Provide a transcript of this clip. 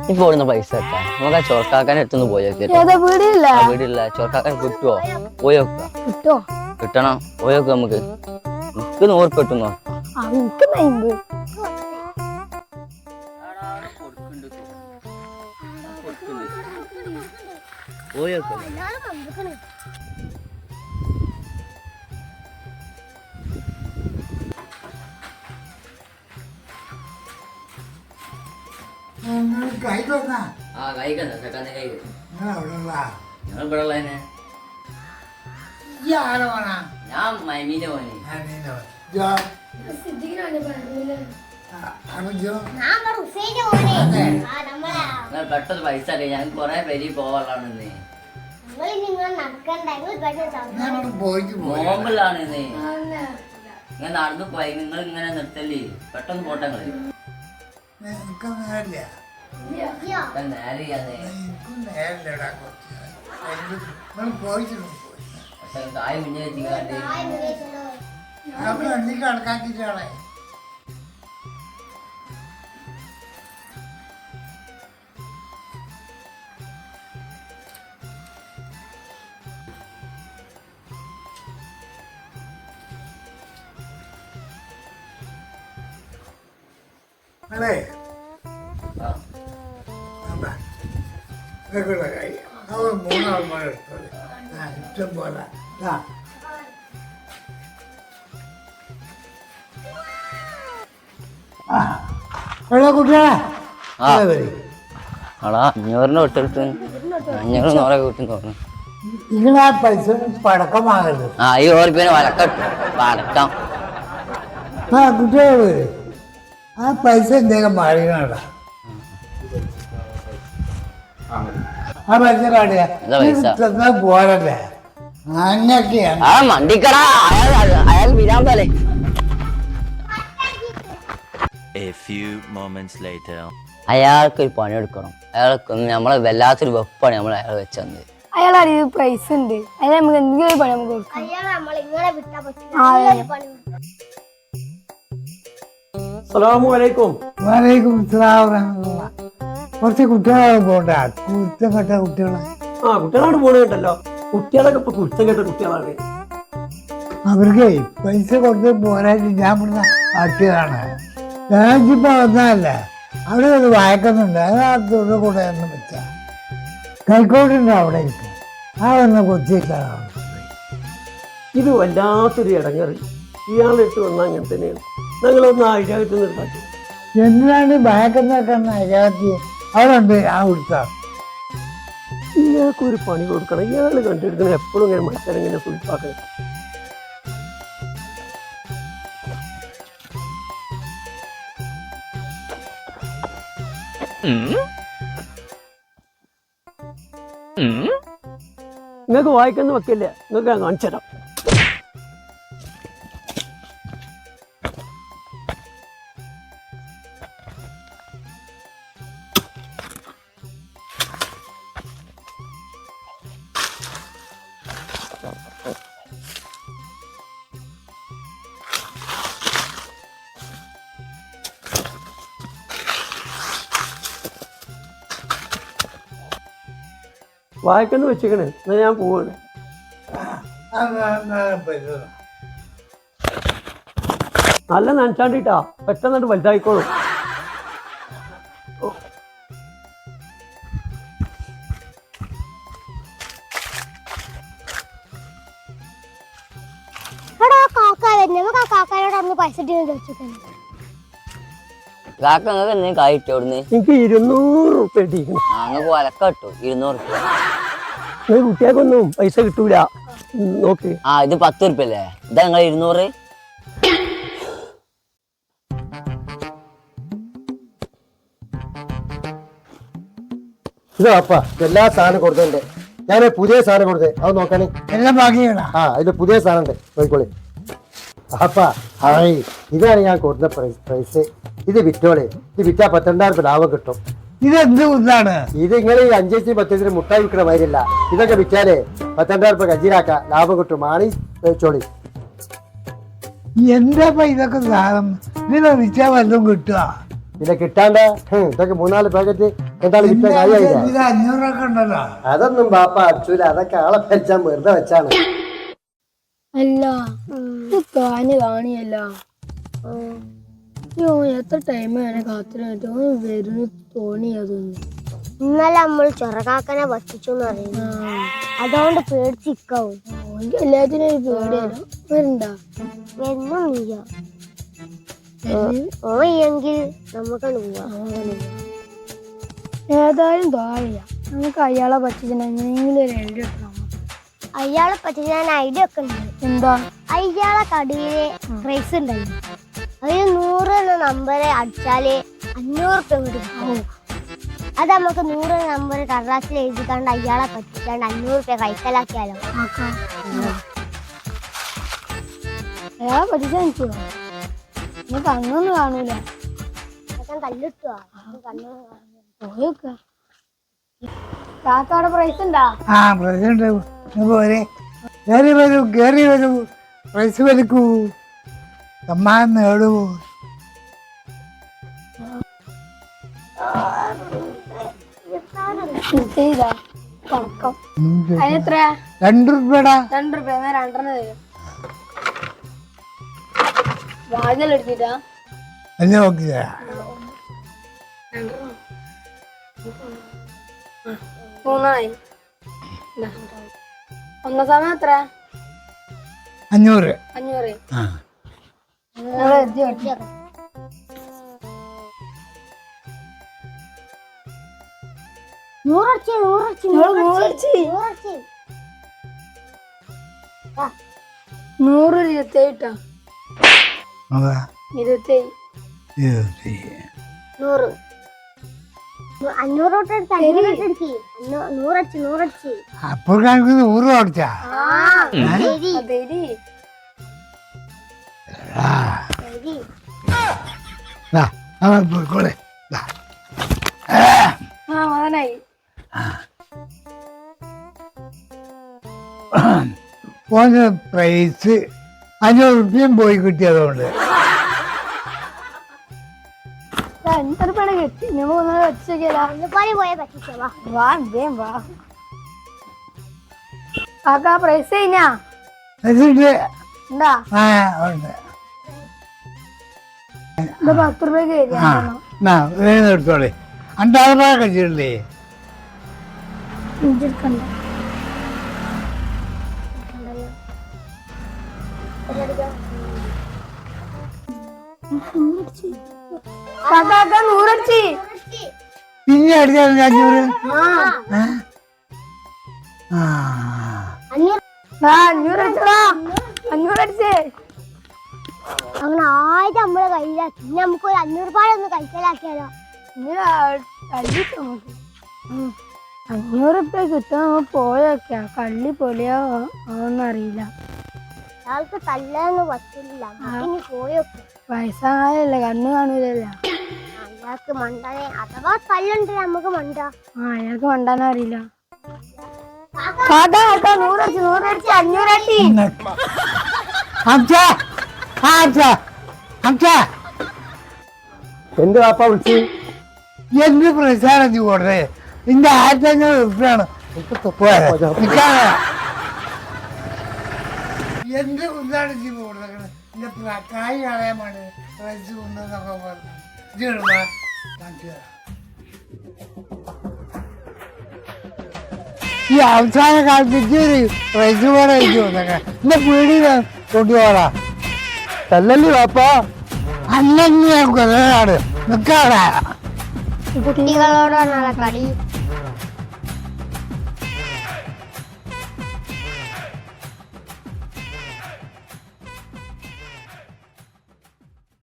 ഇപ്പൊ ഇവിടുന്ന് പൈസ എത്താ നമുക്ക് ആ ചോർക്കാക്കാൻ്റെ അടുത്തൊന്ന് പോയി വീടില്ല ചോർക്കാക്കാൻ കിട്ടുവോ പോയി നോക്കുക കിട്ടണം പോയി നോക്കുക നമുക്ക് 100 കിട്ടും പോയി നോക്കുക ഞാൻ മൈമീന്റെ മോനെ പെട്ടെന്ന് പൈസ ഞാൻ കൊറേ പേര് പോവാനുള്ളതാണ് നോമ്പിലാണ് ഇങ്ങനെ നടന്നു പോയി നിങ്ങൾ ഇങ്ങനെ നിർത്തല്ലേ പെട്ടെന്ന് പോട്ടെ കായ് മുന്നേറ്റിക്കാണ്ട് കണക്കാക്കിട്ടാളെ അല്ലേ ഇതൊക്കെയുള്ള കാര്യം അവർ 3 ആൾമാരെടുത്തത് ഇഷ്ടം പോലെ കുട്ടികളെ ആടാ 500 വിട്ടെടുത്ത് 500 കിട്ടും തോന്നുന്നു നിങ്ങളാ പൈസ പടക്കം വാങ്ങരുത് ഈ ഓർപ്പിന് വലക്കട്ടു പടക്കം കുട്ടികള് ആ പൈസ എന്തെങ്കിലും മാറിയതാ ആ പൈസ കാണിയാ പോരല്ലേ അങ്ങനെയൊക്കെയാണ് മണ്ടിക്കടാ അയാൾ വിരാമ്പല്ലേ അയാൾക്ക് ഒരു പണിയെടുക്കണം അയാൾക്ക് നമ്മളെ വല്ലാത്തൊരു വെപ്പാണ് നമ്മൾ അയാൾ വെച്ചത് അയാൾ അറിയ പ്രൈസ് ഉണ്ട് അയാൾ നമുക്ക് എന്തെങ്കിലും പണി നമുക്ക് കൊടുക്കാം വലൈക്കും സലാം കുറച്ച് കുട്ടികളെ പോണ്ട കുരുത്തം കെട്ട കുട്ടികളെ കുട്ടികളോട് പോണുണ്ടല്ലോ കുട്ടികളൊക്കെ ഇപ്പൊ കുരുത്തം കെട്ട കുട്ടികളാണ് അവർക്ക് പൈസ കൊടുത്ത് പോരായിട്ട് ഞാൻ ഇവിടുന്ന് ആട്ടിയതാണ് ഞാനിപ്പോ വന്നതല്ല അവിടെ ഒരു വായക്കുന്നുണ്ട് അതിനകത്തോട് കൂടെ ഒന്ന് വെച്ച കൈക്കോട്ടുണ്ട് അവിടെ ഇരിക്കും ആ വന്ന കൊച്ചിട്ടാണ് ഇത് വല്ലാത്തൊരു ഇടങ്ങറ് ഇയാളിട്ട് വന്നാൽ അങ്ങനെ തന്നെയാണ് ഞങ്ങളൊന്ന് അഴികത്ത് നിർത്താക്കി എന്തിനാണ് ബാക്കുന്നൊക്കെ അകത്തി അവിടെ ഉണ്ട് ആ കൊടുത്ത ഇയാൾക്കൊരു പണി കൊടുക്കണം ഇയാൾ കണ്ടെടുക്കണം എപ്പോഴും ഇങ്ങനെ മത്സരം ഇങ്ങനെ സുൽപ്പാക്കണം നിങ്ങൾക്ക് വായിക്കുന്ന വെക്കില്ല നിങ്ങൾക്ക് ഞാൻ കാണിച്ചു തരാം വായിക്കന്ന് വെച്ചിക്കണേ എന്നാ ഞാൻ പോവാണ് നല്ല നനച്ചാണ്ടിട്ടാ പെട്ടെന്നിട്ട് വലുതായിക്കോളും എനിക്ക് 200 റുപ്യ വലക്കട്ടു 200 കുട്ടികൾക്കൊന്നും പൈസ കിട്ടൂല നോക്ക് ഇത് 10 റുപ്യ അല്ലേ ഇതാ നിങ്ങൾ 200 ഇതാപ്പാ എല്ലാ സാധനം കൊടുത്തേ ഞാൻ പുതിയ സാധനം കൊടുത്തേ അത് നോക്കാനേ എല്ലാം ബാക്കിയാണ് അതിൽ പുതിയ സാധനം ഉണ്ട് നോക്കിക്കോളി അപ്പാ ഇതാണ് ഞാൻ കൊടുത്ത പ്രൈസ് ഇത് വിറ്റോളെ ഇത് വിറ്റാ 12,000 രൂപ ലാഭം കിട്ടും ഇതെന്ത് ഇതാണ് ഇത് നിങ്ങൾ ഈ 5 10 മുട്ടായി വിൽക്കണ മാതിരില്ല ഇതൊക്കെ വിറ്റാലേ 12,000 രൂപ കഞ്ചിരാക്ക ലാഭം കിട്ടും മാണി വെച്ചോളി എന്താ ഇതൊക്കെ സാധനം ഇതിനെ വിറ്റാ വല്ലതും കിട്ടുക പിന്നെ കിട്ടാണ്ട ഇതൊക്കെ 3-4 പാക്കറ്റ് എന്തായാലും വിറ്റാ കാര്യമായില്ല. ഇത് 500 ഉണ്ടല്ലോ. അതൊന്നും ബാപ്പ അടിച്ചൂല, അതൊക്കെ ആളെ പരിച്ചാൻ വെറുതെ വെച്ചാണ്. അല്ല കാണിയല്ല എത്ര ടൈം വേണേ കാത്തിട്ട് വരുന്നു തോന്നിയതൊന്നും. ഇന്നലെ നമ്മൾ ചൊറകാക്കനെ വച്ചിച്ചെന്ന് പറയുന്നു. അതുകൊണ്ട് പേടിച്ചിക്കാവും. എനിക്ക് എല്ലാത്തിനും ഒരു പേടിയല്ലോ. വരണ്ട എന്നും നീയോ ഓയെങ്കിൽ നമുക്ക് ഏതായാലും തോന്നില്ല. നമുക്ക് അയാളെ പറ്റിച്ചിട്ടുണ്ടെങ്കിൽ എങ്ങനെയെങ്കിലും ഒരു ഐഡിയ എടുക്കണം. അയാളെ പറ്റി ഞാൻ ഐഡിയ ഒക്കെ ഉണ്ട്. എന്താ? അയാളെ കടയിലെ പ്രൈസ് ഉണ്ടല്ലോ, അതിന് 100 എന്ന നമ്പർ അടിച്ചാല് 500 കിട്ടും. അത് നമുക്ക് 100 നമ്പർ കടലാസിൽ എഴുതിക്കാണ്ട് അയാളെ പറ്റിക്കാണ്ട് 500 കൈക്കലാക്കിയാലോ? അയാളെ പറ്റിച്ചാ എനിക്ക് കണ്ണൊന്നും കാണൂല. കല്ലിട്ടുവാ പോയൊക്കെ കാക്കയുടെ പ്രൈസ് ഉണ്ടാ? ആ പ്രസിഡന്റ് പോരെ, കേറി വരൂ, പ്രൈസ് വലിക്കൂ, സമ്മാനം നേടൂ. പടക്കം അതിനെത്ര? 2 രൂപടാ. 2 രൂപ. 2 തരും. വാതിലെടുത്തിട്ടാ അല്ല നോക്കിയ 3 ഒന്നാം സമയം എത്ര? 500. 500. ആ നൂറ് 27 നോക്കാ. 27. 100 500 100 അപ്പോൾ കാണിക്കുന്ന 100 അടിച്ചാ. പോയിക്കോളെ. മകനായി ഓന് പ്രൈസ് 500 രൂപയും പോയി കിട്ടിയതുകൊണ്ട് എന്തൊരു പണി കിട്ടി. നമ്മൾ വെച്ചോക്കിയാലോ? പോയാ പറ്റിച്ചോ? വാ എന്തേം വാ. കാക്ക പ്രൈസ് കഴിഞ്ഞാ അതിണ്ട്. ഉണ്ടാ? ആ ഉണ്ട്. ഇത് 10 രൂപയ്ക്ക് ആ എടുത്തോളെ. 5000 രൂപ കഴിച്ചിട്ടില്ലേ? എടുക്കണ്ട. കാക്ക 100 അടിച്ച്. പിന്നെ അടിച്ചാൽ 500. ആ 500 അടിച്ചടാ. 500 അടിച്ചേ. അങ്ങനെ 1000 നമ്മളെ കയ്യിലാക്കി. പിന്നെ നമുക്ക് ഒരു 500 രൂപ കൈക്കലാക്കിയാലോ? ഇങ്ങനെ അടിച്ചു നമുക്ക്. 500 രൂപ കിട്ടാൻ നമ്മൾ പോയൊക്കെ കള്ളി പൊളിയാവോന്നറിയില്ല. അയാൾക്ക് തല്ലാന്ന് പറ്റില്ല. ഇനി പോയൊക്കെ വയസ്സായല്ലേ, കണ്ണ് കാണൂലല്ല. അയാൾക്ക് മണ്ടാനെ അഥവാ തല്ലുണ്ട് നമുക്ക് മണ്ട. അയാൾക്ക് മണ്ടാനറിയില്ല. കാക്ക 100 അടിച്ച് 100 അടിച്ച് 500 അടി. എന്റെ വാപ്പ വിളിച്ചു. എന്ത് പ്രസാദം നീ കൊടുത്തേ? നിന്റെ 1500 രൂപയാണ്. എന്ത് കുന്താണ് നീ കൊടുത്തത്? എന്റെ കായ് കളയാൻ വേണ്ടി പ്രൈസ് കൊണ്ടെന്നൊക്കെ പറഞ്ഞു. ഈ അവസാന കാലത്തേക്ക് ഒരു പ്രൈസ് പോലെ എനിക്ക് തോന്നൊക്കെ എന്റെ പീടിയിൽ കൊണ്ടുപോകാ. തല്ലല്ലേ വാപ്പ? അല്ലെങ്കിൽ ഞാൻ കൊല്ലനാട് നിൽക്കാടാ. കുട്ടികളോടാണ് കളി.